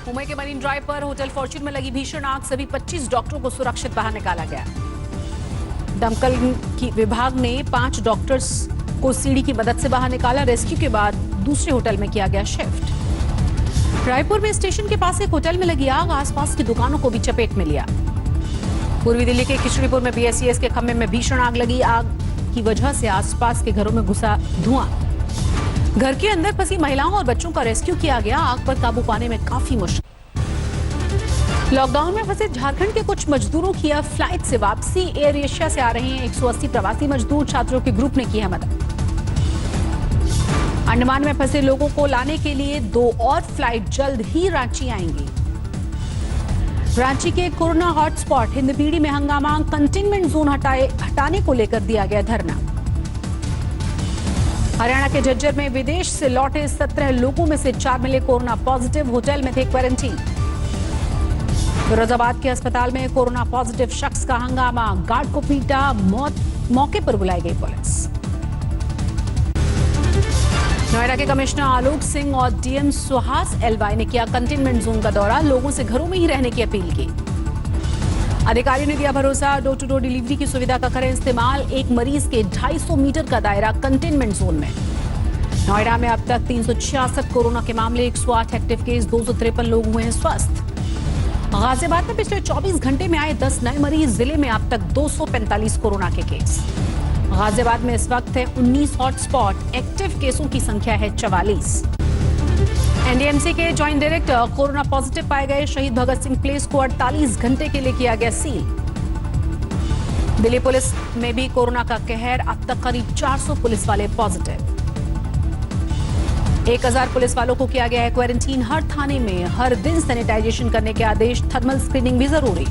मुंबई के marine drive पर hotel Fortune में लगी भीषण आग, सभी 25 डॉक्टरों को सुरक्षित बाहर निकाला गया। दमकल की विभाग ने 5 डॉक्टर्स को सीढ़ी की मदद से बाहर निकाला। रेस्क्यू के बाद दूसरे होटल में किया गया शिफ्ट। रायपुर में स्टेशन के पास एक होटल में लगी आग आसपास की दुकानों को भी चपेट में लिया। पूर्वी दिल्ली के खिचड़ीपुर में बीएसईएस के खंभे में भीषण आग लगी। आग की वजह से आसपास के घरों में घुसा धुआं। घर के अंदर फंसी महिलाओं और बच्चों का रेस्क्यू किया गया। आग पर काबू पाने में काफी मुश्किल। लॉकडाउन में फंसे झारखंड के कुछ मजदूरों की अब फ्लाइट से वापसी। एयर एशिया से आ रहे हैं 180 प्रवासी मजदूर। छात्रों के ग्रुप ने की है मदद। अंडमान में फंसे लोगों को लाने के लिए 2 और फ्लाइट जल्द ही रांची आएंगी। रांची के कोरोना हॉटस्पॉट हिंदपीढ़ी में हंगामा। कंटेनमेंट जोन हटाने को लेकर दिया गया धरना। हरियाणा के झज्जर में विदेश से लौटे 17 लोगों में से 4 मिले कोरोना पॉजिटिव। होटल में थे क्वारंटीन। फिरोजाबाद के अस्पताल में कोरोना पॉजिटिव शख्स का हंगामा। गार्ड को पीटा, मौके पर बुलाई गई पुलिस। नोएडा के कमिश्नर आलोक सिंह और डीएम सुहास एलवाई ने किया कंटेनमेंट जोन का दौरा। लोगों से घरों में ही रहने की अपील की। अधिकारियों ने दिया भरोसा, डोर टू डोर डिलीवरी की सुविधा का करें इस्तेमाल। एक मरीज के 250 मीटर का दायरा कंटेनमेंट जोन में। नोएडा में अब तक 366 कोरोना के मामले, 108 एक्टिव केस, 253 लोग हुए हैं स्वस्थ। गाजियाबाद में पिछले 24 घंटे में आए 10 नए मरीज। जिले में अब तक 245 कोरोना के केस। गाजियाबाद में इस वक्त है 19 हॉटस्पॉट। एक्टिव केसों की संख्या है 44। एनडीएमसी के जॉइंट डायरेक्टर कोरोना पॉजिटिव पाए गए। शहीद भगत सिंह प्लेस को 48 घंटे के लिए किया गया सील। दिल्ली पुलिस में भी कोरोना का कहर। अब तक करीब 400 पुलिस वाले पॉजिटिव। 1000 पुलिस वालों को किया गया है क्वारंटीन। हर थाने में हर दिन सैनिटाइजेशन करने के आदेश। थर्मल स्क्रीनिंग भी जरूरी।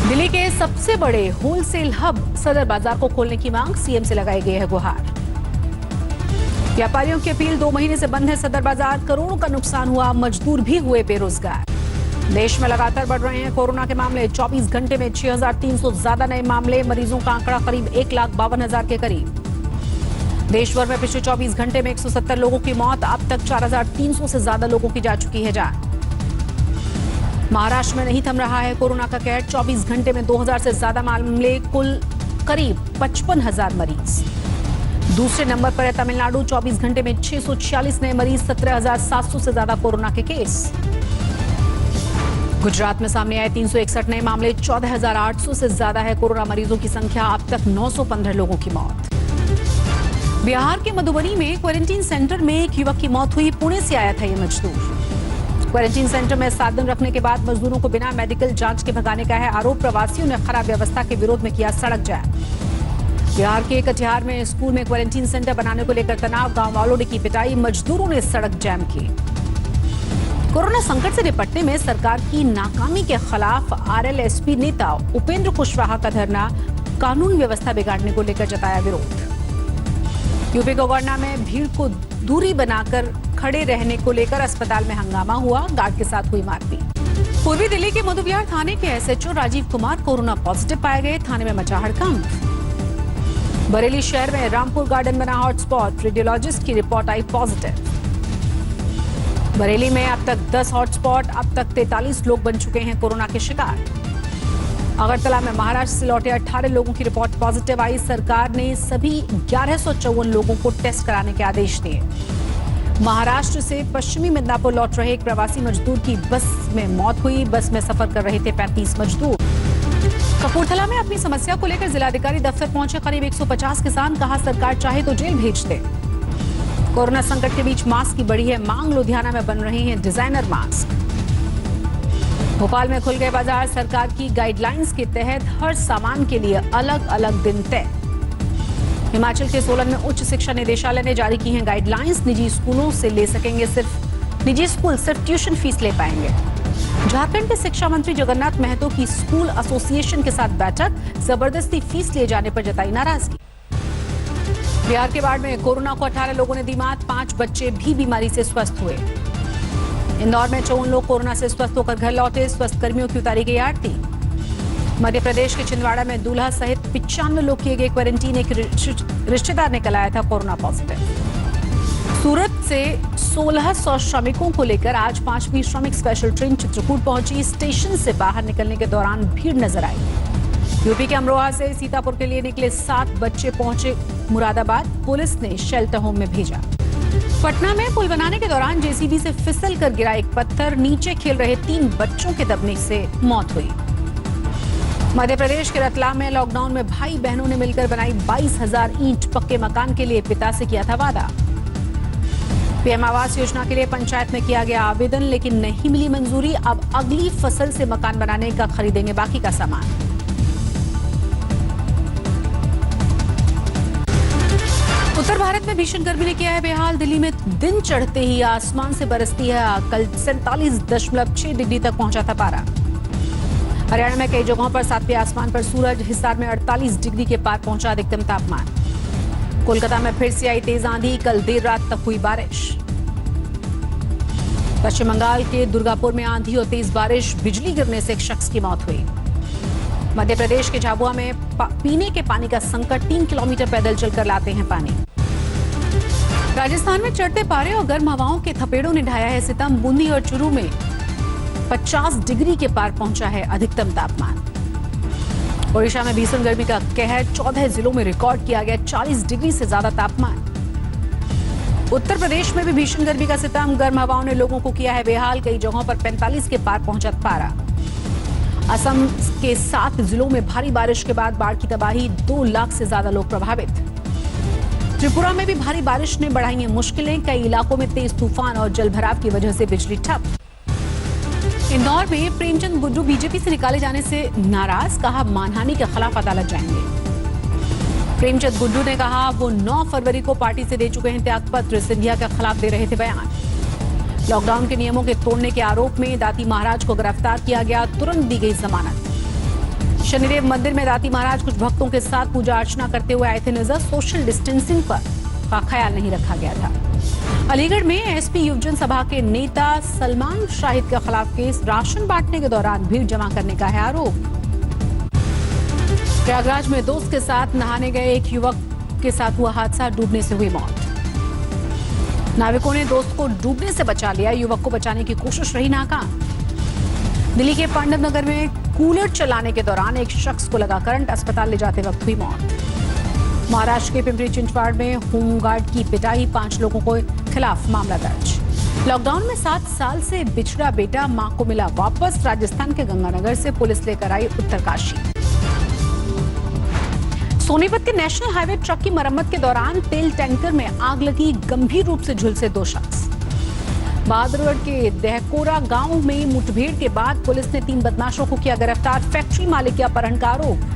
दिल्ली के सबसे बड़े होलसेल हब सदर बाजार को खोलने की मांग। सीएम से लगाई गई है गुहार। व्यापारियों की अपील, 2 महीने से बंद है सदर बाजार। करोड़ों का नुकसान हुआ, मजदूर भी हुए बेरोजगार। देश में लगातार बढ़ रहे हैं कोरोना के मामले। 24 घंटे में 6300 ज्यादा नए मामले। मरीजों का आंकड़ा करीब 1,52,000 के करीब। देश भर में पिछले 24 घंटे में 170 लोगों की मौत। अब तक 4300 से ज्यादा लोगों की जा चुकी है जान। महाराष्ट्र में नहीं थम रहा है कोरोना का कहर। 24 घंटे में 2000 से ज्यादा मामले, कुल करीब 55,000 मरीज। दूसरे नंबर पर है तमिलनाडु। 24 घंटे में 646 नए मरीज, 17,700 से ज्यादा कोरोना के केस। गुजरात में सामने आए 361 नए मामले। 14,800 से ज्यादा है कोरोना मरीजों की संख्या। अब तक 915 लोगों की मौत। बिहार के मधुबनी में क्वारंटीन सेंटर में एक युवक की मौत हुई। पुणे से आया था ये मजदूर। क्वारंटीन सेंटर में 7 दिन रखने के बाद मजदूरों को बिना मेडिकल जांच के भगाने का है आरोप। प्रवासियों ने खराब व्यवस्था के विरोध में किया सड़क जाम। बिहार के कटिहार में स्कूल में क्वारंटीन सेंटर बनाने को लेकर तनाव। गांव वालों ने की पिटाई, मजदूरों ने सड़क जाम की। कोरोना संकट से निपटने में सरकार की नाकामी के खिलाफ आरएलएसपी नेता उपेंद्र कुशवाहा का धरना। कानून व्यवस्था बिगाड़ने को लेकर जताया विरोध। यूपी गोगर्ना में भीड़ को दूरी बनाकर खड़े रहने को लेकर अस्पताल में हंगामा हुआ। गार्ड के साथ हुई मारपीट। पूर्वी दिल्ली के मधुविहार थाने के SHO Rajiv Kumar corona positive पाए गए। थाने में मचा हड़कंप। बरेली शहर में रामपुर गार्डन बना हॉटस्पॉट। रेडियोलॉजिस्ट की रिपोर्ट आई पॉजिटिव। बरेली में अब तक 10 हॉटस्पॉट। अब तक 43 लोग बन चुके हैं कोरोना के शिकार। अगरतला में महाराष्ट्र से लौटे 18 लोगों की रिपोर्ट पॉजिटिव आई। सरकार ने सभी 1154 लोगों को टेस्ट कराने के आदेश दिए। महाराष्ट्र से पश्चिमी मिदनापुर लौट रहे एक प्रवासी मजदूर की बस में मौत हुई। बस में सफर कर रहे थे 35 मजदूर। कपूरथला में अपनी समस्या को लेकर जिलाधिकारी दफ्तर पहुंचे करीब 150 किसान। कहा सरकार चाहे तो जेल भेज दे। कोरोना संकट के बीच मास्क की बढ़ी है मांग। लुधियाना में बन रहे हैं डिजाइनर मास्क। भोपाल में खुल गए बाजार। सरकार की गाइडलाइंस के तहत हर सामान के लिए अलग अलग दिन तय। हिमाचल के सोलन में उच्च शिक्षा निदेशालय ने जारी की हैं गाइडलाइंस। निजी स्कूलों से ले सकेंगे निजी स्कूल सिर्फ ट्यूशन फीस ले पाएंगे। झारखंड के शिक्षा मंत्री जगन्नाथ महतो की स्कूल एसोसिएशन के साथ बैठक। जबरदस्ती फीस लिए जाने पर जताई नाराजगी। बिहार के बाढ़ में कोरोना को 18 लोगों ने दी मात। 5 बच्चे भी बीमारी से स्वस्थ हुए। इंदौर में 54 लोग कोरोना से स्वस्थ होकर घर लौटे। स्वस्थ कर्मियों की उतारी गई आरती। मध्य प्रदेश के छिंदवाड़ा में दूल्हा सहित 95 लोग किए गए क्वारंटीन। एक रिश्तेदार ने कराया था कोरोना पॉजिटिव। सूरत से 1600 श्रमिकों को लेकर आज 5वीं श्रमिक स्पेशल ट्रेन चित्रकूट पहुंची। स्टेशन से बाहर निकलने के दौरान भीड़ नजर आई। यूपी के अमरोहा से सीतापुर के लिए निकले 7 बच्चे पहुंचे मुरादाबाद। पुलिस ने शेल्टर होम में भेजा। पटना में पुल बनाने के दौरान जेसीबी से फिसल कर गिरा एक पत्थर, नीचे खेल रहे 3 बच्चों के दबने से मौत हुई। मध्य प्रदेश के रतलाम में लॉकडाउन में भाई बहनों ने मिलकर बनाई 22,000 ईंट। पक्के मकान के लिए पिता से किया था वादा। पीएम आवास योजना के लिए पंचायत में किया गया आवेदन, लेकिन नहीं मिली मंजूरी। अब अगली फसल से मकान बनाने का खरीदेंगे बाकी का सामान। उत्तर भारत में भीषण गर्मी ने किया है बेहाल। दिल्ली में दिन चढ़ते ही आसमान से बरसती है आग। कल 47.6 डिग्री तक पहुंचा था पारा। हरियाणा में कई जगहों पर सातवें आसमान पर सूरज। हिसार में 48 डिग्री के पार पहुंचा अधिकतम तापमान। कोलकाता में फिर से आई तेज आंधी। कल देर रात तक हुई बारिश। पश्चिम बंगाल के दुर्गापुर में आंधी और तेज बारिश, बिजली गिरने से एक शख्स की मौत हुई। मध्य प्रदेश के झाबुआ में पीने के पानी का संकट। 3 किलोमीटर पैदल चलकर लाते हैं पानी। राजस्थान में चढ़ते पारे और गर्म हवाओं के थपेड़ों ने ढाया है सितम। बूंदी और चूरू में 50 डिग्री के पार पहुंचा है अधिकतम तापमान। ओडिशा में भीषण गर्मी का कहर। 14 जिलों में रिकॉर्ड किया गया 40 डिग्री से ज्यादा तापमान। उत्तर प्रदेश में भी भीषण गर्मी का सितम। गर्म हवाओं ने लोगों को किया है बेहाल। कई जगहों पर 45 के पार पहुंचा पारा। असम के 7 जिलों में भारी बारिश के बाद बाढ़ की तबाही। 2 लाख से ज्यादा लोग प्रभावित। त्रिपुरा में भी भारी बारिश ने बढ़ाई हैं मुश्किलें। कई इलाकों में तेज तूफान और जलभराव की वजह से बिजली ठप। इंदौर में प्रेमचंद गुड्डू बीजेपी से निकाले जाने से नाराज। कहा मानहानि के खिलाफ अदालत जाएंगे। प्रेमचंद गुड्डू ने कहा वो 9 फरवरी को पार्टी से दे चुके हैं त्यागपत्र। सिंधिया के खिलाफ दे रहे थे बयान। लॉकडाउन के नियमों के तोड़ने के आरोप में दाती महाराज को गिरफ्तार किया गया। तुरंत दी गई जमानत। शनिदेव मंदिर में दाती महाराज कुछ भक्तों के साथ पूजा अर्चना करते हुए आए थे नजर। सोशल डिस्टेंसिंग पर का ख्याल नहीं रखा गया था। अलीगढ़ में एसपी युवजन सभा के नेता सलमान शाहिद के खिलाफ केस। राशन बांटने के दौरान भीड़ जमा करने का है आरोप। प्रयागराज में दोस्त के साथ नहाने गए एक युवक के साथ हुआ हादसा। डूबने से हुई मौत। नाविकों ने दोस्त को डूबने से बचा लिया। युवक को बचाने की कोशिश रही नाकाम। दिल्ली के पांडव नगर में कूलर चलाने के दौरान एक शख्स को लगा करंट। अस्पताल ले जाते वक्त हुई मौत। महाराष्ट्र के पिंपरी चिंचवाड़ में होमगार्ड की पिटाई। 5 लोगों के खिलाफ मामला दर्ज। लॉकडाउन में 7 साल से बिछड़ा बेटा मां को मिला वापस। राजस्थान के गंगानगर से पुलिस लेकर आई उत्तरकाशी। सोनीपत के नेशनल हाईवे ट्रक की मरम्मत के दौरान तेल टैंकर में आग लगी। गंभीर रूप से झुलसे 2 शख्स। बहादुरगढ़ के दहकोरा गांव में मुठभेड़ के बाद पुलिस ने 3 बदमाशों को किया गिरफ्तार। फैक्ट्री मालिक के अपहरण का आरोप।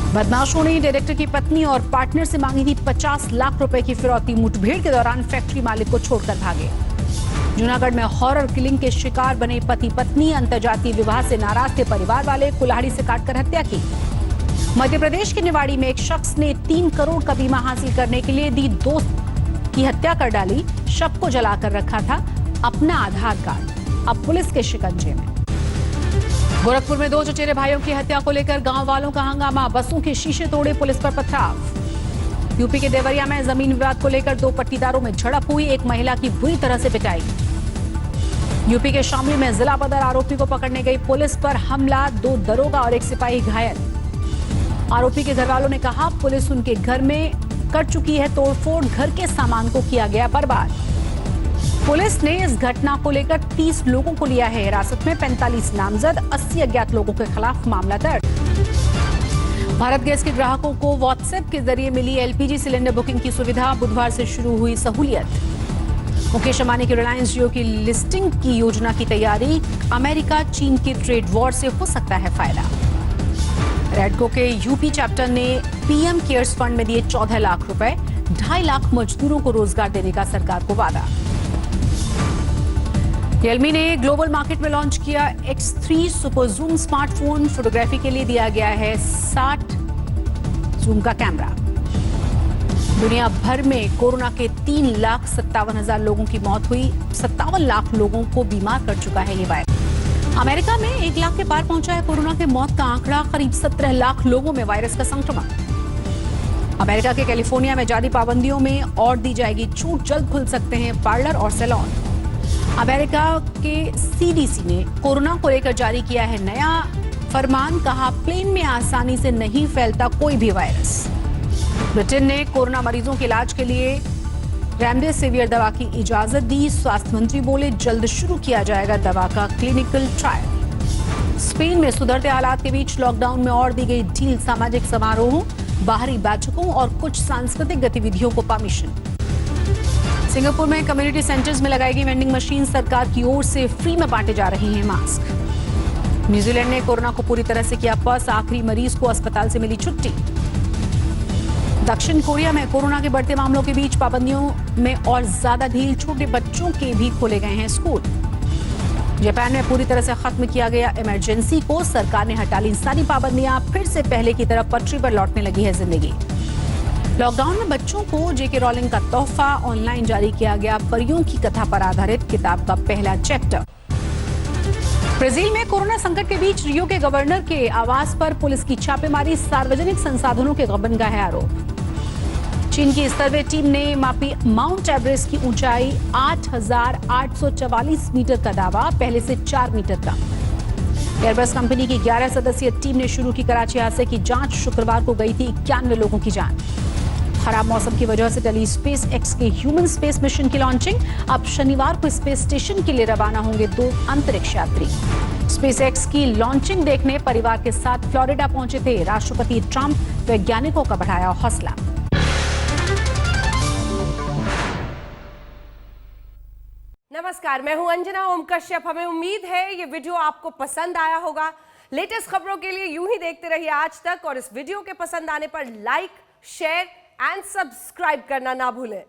बदमाशों ने डायरेक्टर की पत्नी और पार्टनर से मांगी थी 50 लाख रुपए की फिरौती। मुठभेड़ के दौरान फैक्ट्री मालिक को छोड़कर भागे। जूनागढ़ में हॉरर किलिंग के शिकार बने पति पत्नी। अंतर्जातीय विवाह से नाराज थे परिवार वाले। कुल्हाड़ी से काटकर हत्या की। मध्य प्रदेश के निवाड़ी में एक शख्स ने 3 करोड़ का बीमा हासिल करने के लिए दी दोस्त की हत्या कर डाली। शव को जलाकर रखा था अपना आधार कार्ड। अब पुलिस के शिकंजे में। गोरखपुर में 2 चचेरे भाइयों की हत्या को लेकर गांव वालों का हंगामा। बसों के शीशे तोड़े, पुलिस पर पथराव। यूपी के देवरिया में जमीन विवाद को लेकर 2 पट्टीदारों में झड़प हुई। एक महिला की बुरी तरह से पिटाई। यूपी के शामली में जिला बदर आरोपी को पकड़ने गई पुलिस पर हमला। 2 दरोगा और एक सिपाही घायल। आरोपी के घर वालों ने कहा पुलिस उनके घर में कर चुकी है तोड़फोड़। घर के सामान को किया गया बर्बाद। पुलिस ने इस घटना को लेकर 30 लोगों को लिया है हिरासत में। 45 नामजद, 80 अज्ञात लोगों के खिलाफ मामला दर्ज। भारत गैस के ग्राहकों को व्हाट्सएप के जरिए मिली एलपीजी सिलेंडर बुकिंग की सुविधा। बुधवार से शुरू हुई सहूलियत। मुकेश अंबानी की रिलायंस जियो की लिस्टिंग की योजना की तैयारी। अमेरिका चीन के ट्रेड वॉर से हो सकता है फायदा। रेडको के यूपी चैप्टर ने पीएम केयर्स फंड में दिए 14 लाख रुपए। 2.5 लाख मजदूरों को रोजगार देने का सरकार को वादा। रियलमी ने ग्लोबल मार्केट में लॉन्च किया X3 super zoom smartphone. Photography के लिए दिया गया है 60 जूम का कैमरा। दुनिया भर में कोरोना के 3,57,000 लोगों की मौत हुई। 57 लाख लोगों को बीमार कर चुका है ये वायरस। अमेरिका में 1 लाख के पार पहुंचा है कोरोना के मौत का आंकड़ा। करीब 17 लाख लोगों में वायरस का संक्रमण। अमेरिका के कैलिफोर्निया में जारी पाबंदियों में और दी जाएगी छूट, जल्द खुल सकते हैं पार्लर और सैलून। अमेरिका के सीडीसी ने कोरोना को लेकर जारी किया है नया फरमान, कहा प्लेन में आसानी से नहीं फैलता कोई भी वायरस। ब्रिटेन ने कोरोना मरीजों के इलाज के लिए रेमडेसिवियर दवा की इजाजत दी। स्वास्थ्य मंत्री बोले जल्द शुरू किया जाएगा दवा का क्लिनिकल ट्रायल। स्पेन में सुधरते हालात के बीच लॉकडाउन में और दी गई ढील, सामाजिक समारोहों, बाहरी बैठकों और कुछ सांस्कृतिक गतिविधियों को परमिशन। सिंगापुर में कम्युनिटी सेंटर्स में लगाई गई वेंडिंग मशीन सरकार की ओर से फ्री में बांटे जा रहे हैं मास्क। न्यूजीलैंड ने कोरोना को पूरी तरह से किया पस, आखिरी मरीज को अस्पताल से मिली छुट्टी। दक्षिण कोरिया में कोरोना के बढ़ते मामलों के बीच पाबंदियों में और ज्यादा ढील, छोटे बच्चों के भी खोले गए हैं स्कूल। जापान में पूरी तरह से खत्म किया गया इमरजेंसी को, सरकार ने हटा ली सारी पाबंदियां, फिर से पहले की तरफ पटरी पर लौटने लगी है जिंदगी। लॉकडाउन में बच्चों को जेके रॉलिंग का तोहफा, ऑनलाइन जारी किया गया परियों की कथा पर आधारित किताब का पहला चैप्टर। ब्राजील में कोरोना संकट के बीच रियो के गवर्नर के आवास पर पुलिस की छापेमारी, सार्वजनिक संसाधनों के गबन का है आरोप। चीन की सर्वे टीम ने मापी माउंट एवरेस्ट की ऊंचाई, 8,844 मीटर का दावा, पहले से 4 मीटर कम। एयरबस कंपनी की 11 सदस्यीय टीम ने शुरू की कराची हादसे की जांच, शुक्रवार को गई थी 91 लोगों की जान। खराब मौसम की वजह से टली स्पेस एक्स के ह्यूमन स्पेस मिशन की लॉन्चिंग, अब शनिवार को स्पेस स्टेशन के लिए रवाना होंगे 2 अंतरिक्ष यात्री। स्पेस एक्स की लॉन्चिंग देखने परिवार के साथ फ्लोरिडा पहुंचे थे राष्ट्रपति ट्रंप, वैज्ञानिकों का बढ़ाया हौसला। नमस्कार, मैं हूं अंजना ओम कश्यप। हमें उम्मीद है ये वीडियो आपको पसंद आया होगा। लेटेस्ट खबरों के लिए यूं ही देखते रहिए आज तक, और इस वीडियो के पसंद आने पर लाइक, शेयर एंड सब्सक्राइब करना ना भूलें।